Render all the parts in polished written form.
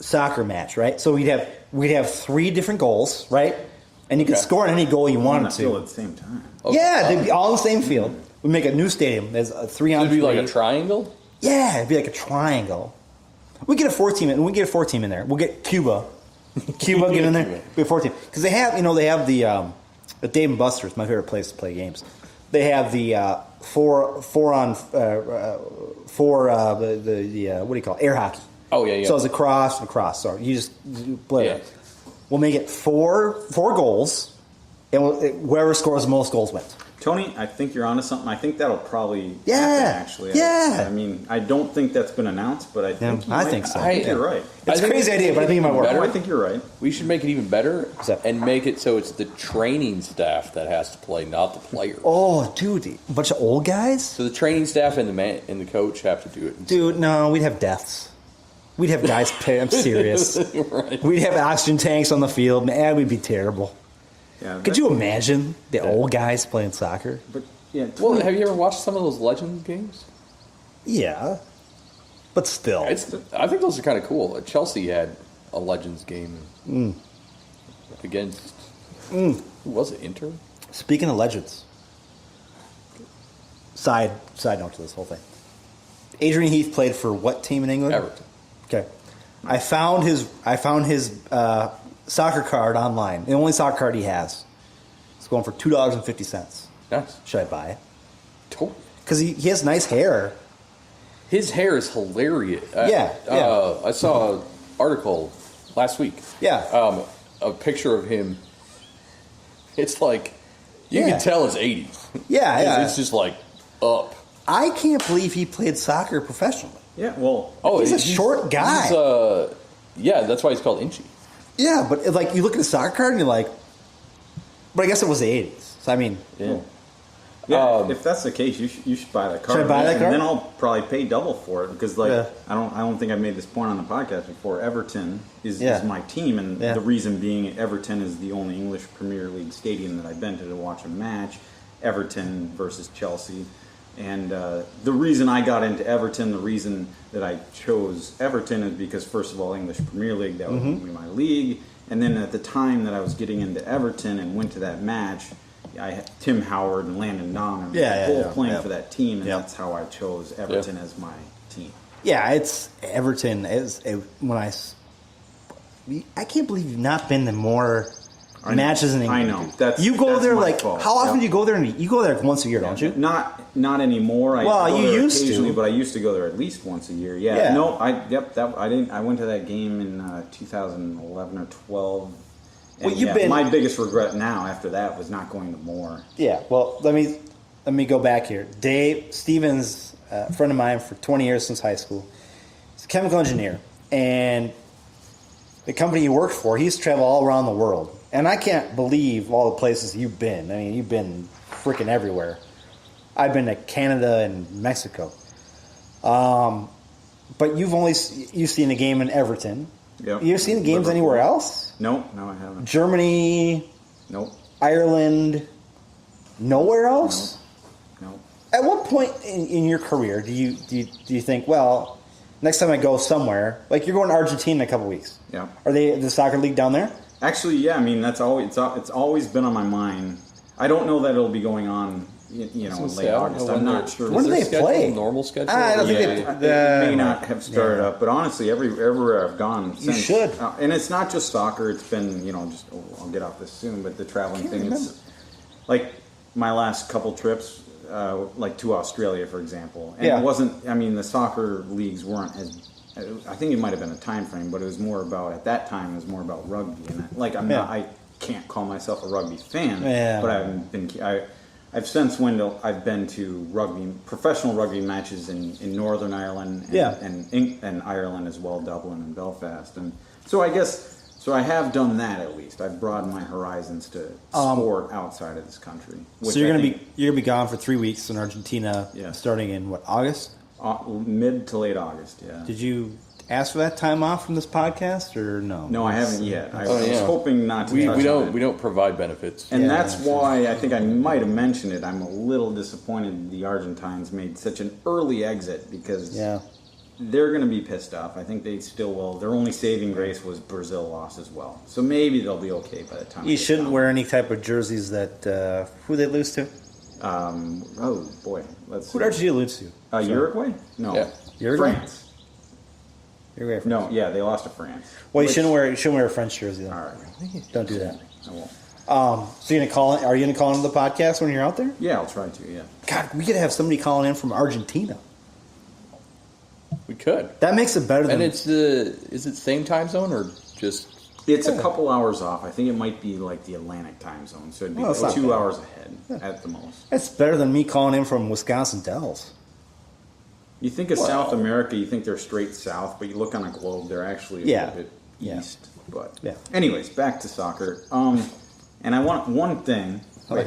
soccer match, right? So we'd have 3 different goals, right? And you could score on any goal you wanted to. Field at the same time. Okay. Yeah, they'd be all in the same field. We make a new stadium. There's a 3-on-3. It'd be like a triangle. Yeah, it'd be like a triangle. We get a 4-team in. We get a 4-team in there. We'll get Cuba. Get in there. We have 4-team because they have the Dave & Buster's, my favorite place to play games. They have the four what do you call it? Air hockey. Oh yeah. So it's a cross. So you just play it. We'll make it four goals, and whoever scores the most goals wins. Tony, I think you're onto something. I think that'll probably happen, actually. Yeah. I mean, I don't think that's been announced, but I think so. I think you're right. It's a crazy idea, but I think it might work. I think you're right. We should make it even better and make it so it's the training staff that has to play, not the players. Oh, dude, a bunch of old guys? So the training staff and the coach have to do it. Dude, no, we'd have deaths. We'd have guys pay. I'm serious. Right. We'd have oxygen tanks on the field. Man, we'd be terrible. Yeah, could you imagine the old guys playing soccer? But yeah. Well, have you ever watched some of those Legends games? Yeah, but still, I think those are kind of cool. Chelsea had a Legends game against who was it? Inter. Speaking of Legends, side note to this whole thing. Adrian Heath played for what team in England? Everton. Okay, I found his soccer card online. The only soccer card he has. It's going for $2.50. Nice. Should I buy it? Totally. Because he has nice hair. His hair is hilarious. Yeah. I saw an article last week. Yeah. A picture of him. It's like you can tell it's 80s. Yeah. It's just like up. I can't believe he played soccer professionally. Yeah, well... he's a short guy. That's why he's called Inchy. Yeah, but like you look at the soccer card and you're like... But I guess it was the 80s. So, I mean... Yeah. Yeah, if that's the case, you should buy that card. Should I buy that card? And then I'll probably pay double for it because, I don't think I've made this point on the podcast before. Everton is my team, and the reason being, Everton is the only English Premier League stadium that I've been to watch a match. Everton versus Chelsea, and the reason I got into Everton, the reason that I chose Everton is because, first of all, English Premier League, that would be my league, and then at the time that I was getting into Everton and went to that match. I had Tim Howard and Landon Donovan playing for that team, and that's how I chose Everton as my team. Yeah, it's Everton I can't believe you've not been to more matches in England. I know. You go there my fault. How often do you go there? You go there once a year, don't you? Not anymore. You used to, but I used to go there at least once a year. Yeah. No, I didn't. I went to that game in 2011 or 12. And my biggest regret now after that was not going to more. Yeah, well, let me go back here. Dave Stevens, a friend of mine for 20 years since high school. He's a chemical engineer, and the company he worked for, he's traveled all around the world. And I can't believe all the places you've been. I mean, you've been freaking everywhere. I've been to Canada and Mexico. But you've seen a game in Everton. Yep. You've seen games anywhere else? No, I haven't. Germany? Nope. Ireland? Nowhere else? No. At what point in your career do you think, well, next time I go somewhere, like you're going to Argentina in a couple weeks? Yeah. Are they the soccer league down there? Actually, yeah. I mean, it's always been on my mind. I don't know that it'll be going on. In late August. I'm not sure. When do they play? Normal schedule? I don't think it may not have started up, but honestly, everywhere I've gone since. You should. And it's not just soccer. It's been, I'll get off this soon, but the traveling thing. It's like my last couple trips, like to Australia, for example. And it wasn't, the soccer leagues weren't as, I think it might have been a time frame, but it was more about, at that time, it was more about rugby. And I can't call myself a rugby fan, but I've since I've been to professional rugby matches in Northern Ireland and Ireland as well, Dublin and Belfast, and so I have done that at least. I've broadened my horizons to sport outside of this country. So you're gonna be gone for 3 weeks in Argentina, starting in what, August? Mid to late August. Yeah. Did you ask for that time off from this podcast, or no? No, I haven't yet. I was hoping not to. We don't provide benefits, and that's why I think I might have mentioned it. I'm a little disappointed the Argentines made such an early exit because they're going to be pissed off. I think they still will. Their only saving grace was Brazil lost as well. So maybe they'll be okay by the time. You shouldn't wear any type of jerseys that who they lose to. Oh boy, who did Argentina lose to? Uruguay? No, yeah. Uruguay? France. Uruguay, France. No, yeah, they lost to France. Well, you shouldn't wear a French jersey though. All right, don't do that. I won't. So you're gonna call? Are you gonna call into the podcast when you're out there? Yeah, I'll try to. Yeah. God, we could have somebody calling in from Argentina. We could. That makes it better. And is it same time zone or just? It's a couple hours off. I think it might be like the Atlantic time zone, so it'd be 2 hours ahead at the most. That's better than me calling in from Wisconsin Dells. You think of South America, you think they're straight south, but you look on a globe, they're actually a little bit east. But anyways, back to soccer. And I want one thing. One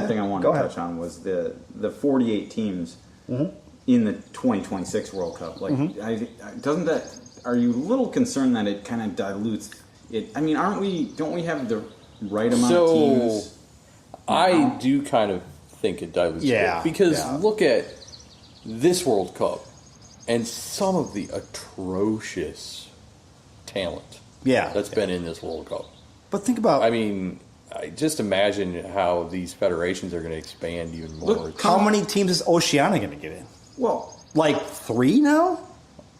thing I want to touch on was the 48 teams in the 2026 World Cup. Like, doesn't that? Are you a little concerned that it kind of dilutes it? I mean, don't we have the right amount of teams? I do kind of think it dilutes it. Because look at this World Cup and some of the atrocious talent that's been in this World Cup. But think about... I mean, just imagine how these federations are going to expand even more. Look, how many teams is Oceania going to get in? Well... Like 3 now?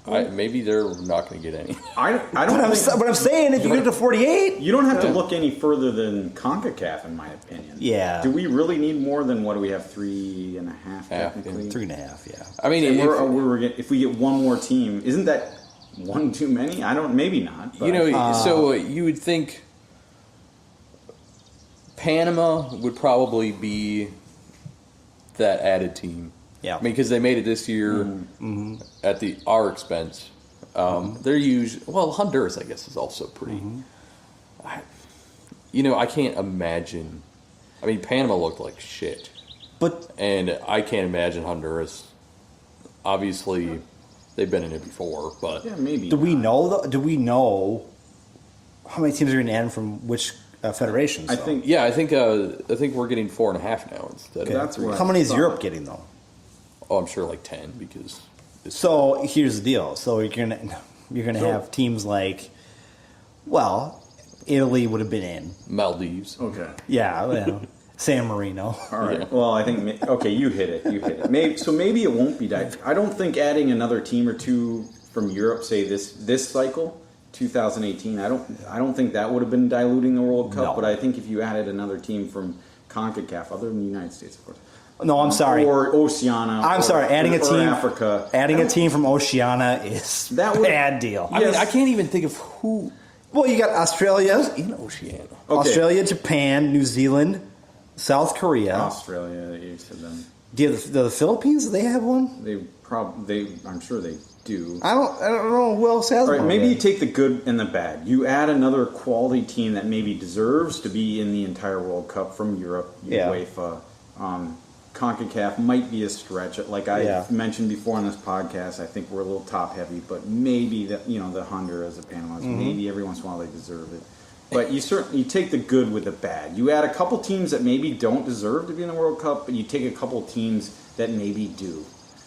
Maybe they're not going to get any. I don't. But I'm saying, if you get to 48, you don't have to look any further than CONCACAF, in my opinion. Yeah. Do we really need more than what do we have? 3.5 technically. 3.5. Yeah. I mean, if we get one more team, isn't that one too many? Maybe not. But. So you would think Panama would probably be that added team. Yeah, I mean, because they made it this year at our expense. They're Honduras, I guess, is also pretty. I can't imagine. I mean, Panama looked like shit, and I can't imagine Honduras. Obviously, they've been in it before, but maybe. Do we know how many teams are going to end from which federations? I think we're getting 4.5 now instead. Okay. How many is Europe getting though? Oh, I'm sure like 10 because. So here's the deal. So you're gonna have teams like, Italy would have been in. Maldives. Okay. Yeah. San Marino. All right. Yeah. Well, I think you hit it. Maybe it won't be that. I don't think adding another team or two from Europe, say this cycle, 2018. I don't think that would have been diluting the World Cup. No. But I think if you added another team from CONCACAF, other than the United States, of course. No, I'm sorry. Or Oceania. I'm sorry. Adding a team, Africa. Adding a team from Oceania is bad deal. I mean, I can't even think of who. Well, you got Australia in Oceania. Okay. Australia, Japan, New Zealand, South Korea. Australia, you said them. Do the Philippines? Do they have one? I'm sure they do. I don't know who else has one. All right, maybe you take the good and the bad. You add another quality team that maybe deserves to be in the entire World Cup from Europe, UEFA. CONCACAF might be a stretch. Like I mentioned before on this podcast, I think we're a little top heavy, but maybe the Honduras, the Panamas, maybe every once in a while they deserve it. But you take the good with the bad. You add a couple teams that maybe don't deserve to be in the World Cup, but you take a couple teams that maybe do.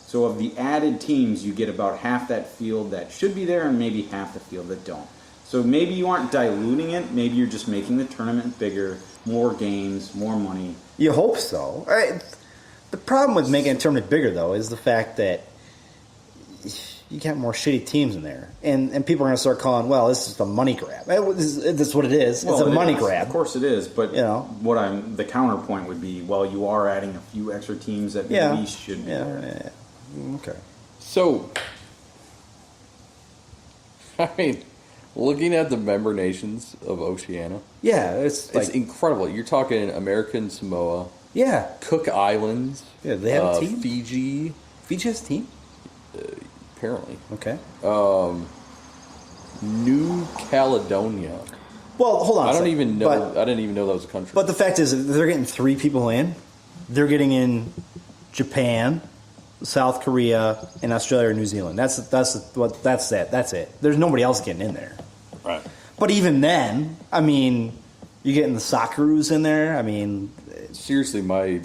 So of the added teams, you get about half that field that should be there and maybe half the field that don't. So maybe you aren't diluting it. Maybe you're just making the tournament bigger, more games, more money. You hope so. The problem with making a tournament bigger, though, is the fact that you got more shitty teams in there. And people are going to start calling, this is a money grab. That's what it is. It's a money grab. Of course it is. But the counterpoint would be, you are adding a few extra teams that maybe should be there. Yeah. Okay. So, I mean, looking at the member nations of Oceania. Yeah, it's incredible. You're talking American Samoa. Yeah. Cook Islands. Yeah, they have a team? Fiji. Fiji has a team? Apparently. Okay. New Caledonia. Well, hold on. I didn't even know that was a country. But the fact is, if they're getting 3 people in, they're getting in Japan, South Korea, and Australia or New Zealand. That's it. That's it. There's nobody else getting in there. Right. But even then, I mean, you're getting the Socceroos in there. I mean, seriously, my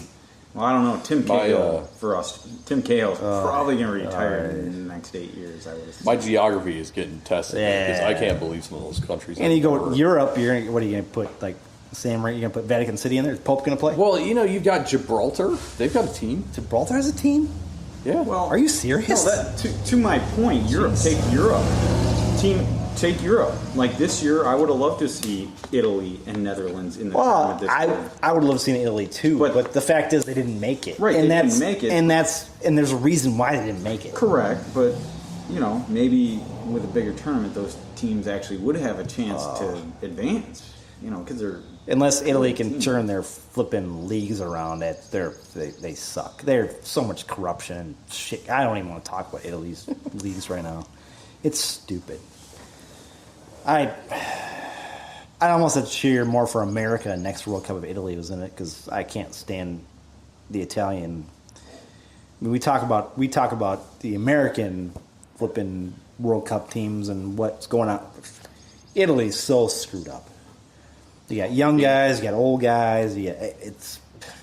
Well, I don't know. Tim Cahill for us. Tim Cahill's probably going to retire in the next 8 years. I would assume. My geography is getting tested because I can't believe some of those countries. And you go to Europe. What are you going to put? Like Sam, right? You're going to put Vatican City in there? Is Pope going to play? Well, you've got Gibraltar. They've got a team. Gibraltar has a team. Yeah. Well, are you serious? No, to my point, Europe. Take Europe. Take Europe. Like this year, I would have loved to see Italy and Netherlands in the tournament this year. I would love seen Italy too, but the fact is they didn't make it. Right, and they didn't make it. And there's a reason why they didn't make it. Correct, but maybe with a bigger tournament, those teams actually would have a chance to advance. Because they're unless Italy can turn their flipping leagues around, they suck. There's so much corruption and shit. I don't even want to talk about Italy's leagues right now. It's stupid. I almost had to cheer more for America next World Cup if Italy was in it because I can't stand the Italian. I mean, we talk about the American flipping World Cup teams and what's going on. Italy's so screwed up. You got young guys, you got old guys.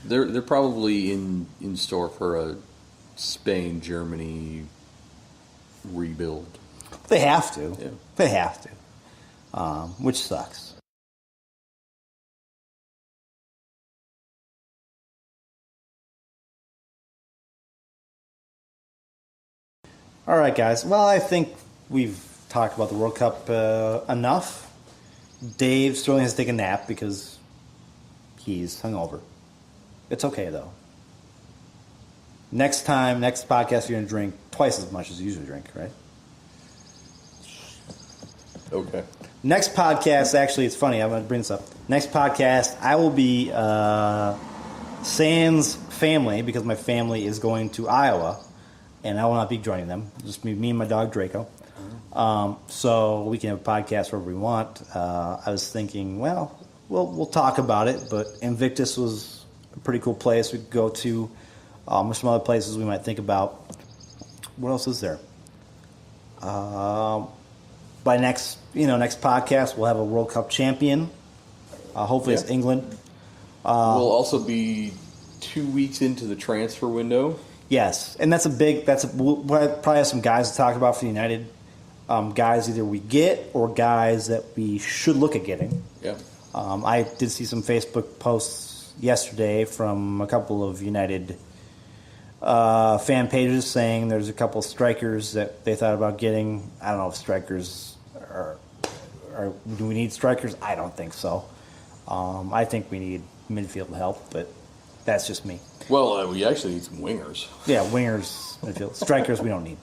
They're probably in store for a Spain, Germany rebuild. They have to. Yeah. They have to. Which sucks. All right, guys. Well, I think we've talked about the World Cup enough. Dave Sterling has to take a nap because he's hungover. It's okay, though. Next podcast, you're going to drink twice as much as you usually drink, right? Okay. Next podcast, actually, it's funny. I'm going to bring this up. Next podcast, I will be Sam's family because my family is going to Iowa, and I will not be joining them. Just me and my dog Draco. So we can have a podcast wherever we want. I was thinking, well, we'll talk about it, but Invictus was a pretty cool place we could go to. There's some other places we might think about. What else is there? By next podcast, we'll have a World Cup champion. Hopefully, it's England. We'll also be 2 weeks into the transfer window. Yes, and we'll probably have some guys to talk about for the United. Guys either we get or guys that we should look at getting. Yeah. I did see some Facebook posts yesterday from a couple of United fan pages saying there's a couple strikers that they thought about getting. I don't know if strikers do we need strikers? I don't think so. I think we need midfield help, but that's just me. Well, we actually need some wingers. Yeah, wingers, midfield. Strikers we don't need.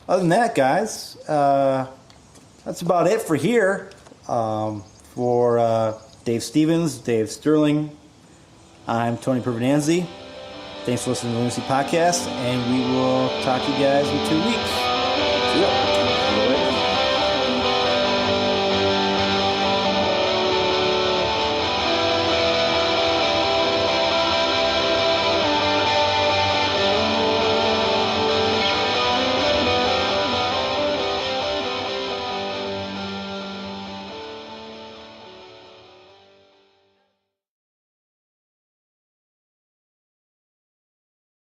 Other than that, guys, that's about it for here. For Dave Stevens, Dave Sterling, I'm Tony Pervenanzi. Thanks for listening to the Loons Podcast, and we will talk to you guys in 2 weeks. See ya.